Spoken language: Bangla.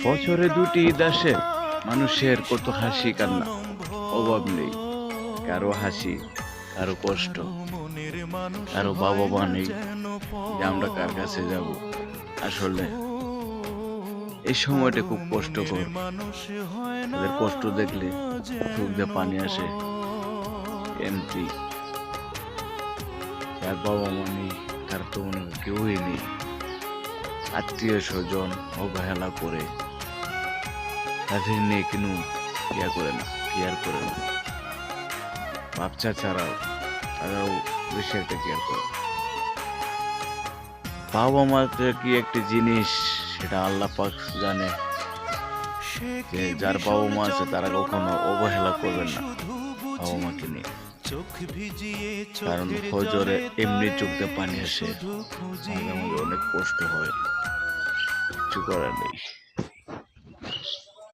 বছরে দুটি ঈদ আসে, মানুষের কত হাসি কান্না, অভাব নেই। কারো হাসি, কারো কষ্ট, কারো বাবা মা নেই যে আমরা কার কাছে যাব। আসলে এই সময়টা খুব কষ্টকর। তাদের কষ্ট দেখলে চোখ দিয়ে পানি আসে। এমপি যার বাবা মা নেই, তার তো মনে হয় কেউই নেই। আত্মীয় স্বজন অবহেলা করে তাদের নিয়ে কেন ইয়া করে না, কেয়ার করে না। বাচ্চা ছাড়াও তারাও বেশি একটা কেয়ার করে না। বাবা মা কি একটা জিনিস, সেটা আল্লাহ পাক জানে। যে যার বাবা মা আছে তারা কখনো অবহেলা করবেন না বাবা মাকে নিয়ে। কারণ ফজরে এমনি চোখ দিয়ে পানি আসে, মাঝে মাঝে অনেক কষ্ট হয়, কিছু করার নেই।